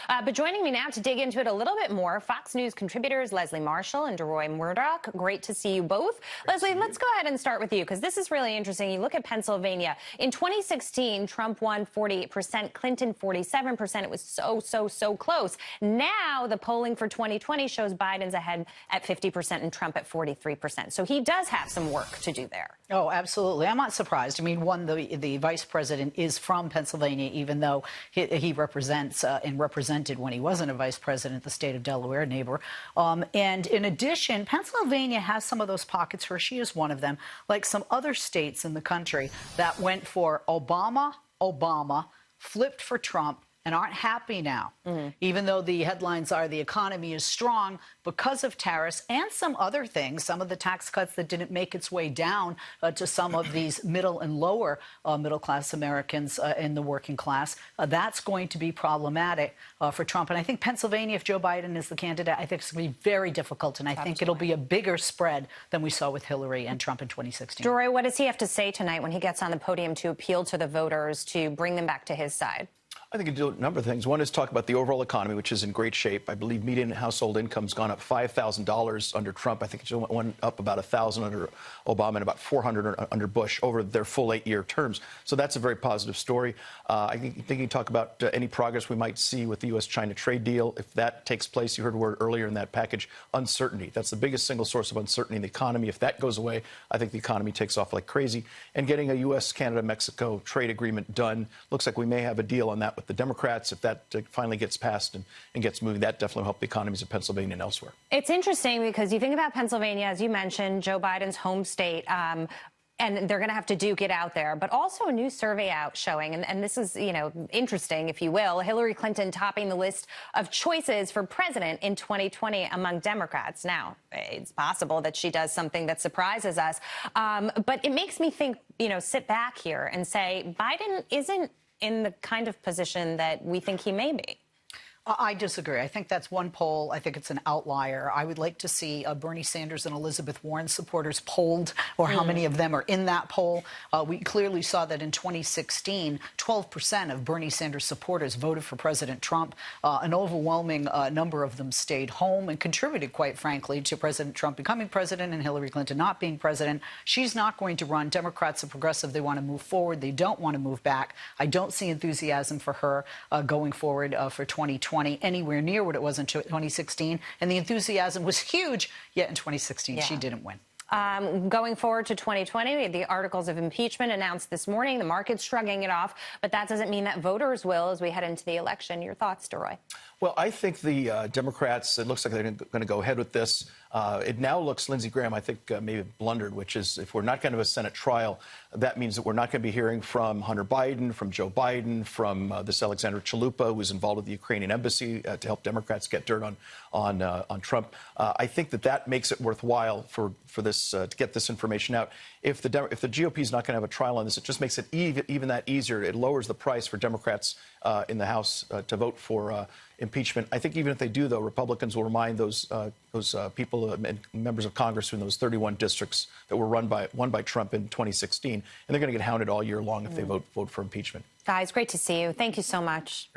But joining me now to dig into it a little bit more, Fox News contributors Leslie Marshall and DeRoy Murdoch. Great to see you both. Leslie, let's go ahead and start with you, because this is really interesting. You look at Pennsylvania. In 2016, Trump won 48%, Clinton 47%. It was so close. Now the polling for 2020 shows Biden's ahead at 50% and Trump at 43%. So he does have some work to do there. Oh, absolutely. I'm not surprised. I mean, the vice president is from Pennsylvania, even though he represents and represented when he wasn't a vice president the state of Delaware, neighbor. And in addition, Pennsylvania has some of those pockets. Hershey is one of them, like some other states in the country that went for Obama, flipped for Trump, and aren't happy now, even though the headlines are the economy is strong because of tariffs and some other things, some of the tax cuts that didn't make its way down to some of these middle and lower middle-class Americans in the working class. That's going to be problematic for Trump. And I think Pennsylvania, if Joe Biden is the candidate, I think it's going to be very difficult. And I think it'll be a bigger spread than we saw with Hillary and Trump in 2016. DeRoy, what does he have to say tonight when he gets on the podium to appeal to the voters to bring them back to his side? I think he can do a number of things. One is talk about the overall economy, which is in great shape. I believe median household income's gone up $5,000 under Trump. I think it went up about $1,000 under Obama and about $400 under Bush over their full 8-year terms. So that's a very positive story. I think he can talk about any progress we might see with the U.S.-China trade deal. If that takes place, you heard a word earlier in that package, uncertainty. That's the biggest single source of uncertainty in the economy. If that goes away, I think the economy takes off like crazy. And getting a U.S., Canada, Mexico trade agreement done, looks like we may have a deal on that with the Democrats. If that finally gets passed and gets moving, that definitely will help the economies of Pennsylvania and elsewhere. It's interesting because you think about Pennsylvania, as you mentioned, Joe Biden's home state, and they're going to have to duke it out there. But also a new survey out showing, and this is, interesting, if you will, Hillary Clinton topping the list of choices for president in 2020 among Democrats. Now, it's possible that she does something that surprises us. But it makes me think, sit back here and say Biden isn't in the kind of position that we think he may be. I disagree. I think that's one poll. I think it's an outlier. I would like to see Bernie Sanders and Elizabeth Warren supporters polled, or how many of them are in that poll. We clearly saw that in 2016, 12% of Bernie Sanders supporters voted for President Trump. An overwhelming number of them stayed home and contributed, quite frankly, to President Trump becoming president and Hillary Clinton not being president. She's not going to run. Democrats are progressive. They want to move forward. They don't want to move back. I don't see enthusiasm for her going forward for 2020. Anywhere near what it was in 2016, and the enthusiasm was huge, yet in 2016 she didn't win. Going forward to 2020, we had the articles of impeachment announced this morning. The market's shrugging it off, but that doesn't mean that voters will as we head into the election. Your thoughts, DeRoy? Well, I think the Democrats, it looks like they're going to go ahead with this. It now looks, Lindsey Graham, I think, maybe blundered, which is if we're not going to have a Senate trial, that means that we're not going to be hearing from Hunter Biden, from Joe Biden, from this Alexandra Chalupa, who's involved with the Ukrainian embassy to help Democrats get dirt on Trump. I think that makes it worthwhile for this to get this information out. If the GOP is not going to have a trial on this, it just makes it even that easier. It lowers the price for Democrats in the House to vote for impeachment. I think even if they do, though, Republicans will remind those people and members of Congress in those 31 districts that were won by Trump in 2016, and they're going to get hounded all year long if they vote for impeachment. Guys, great to see you. Thank you so much.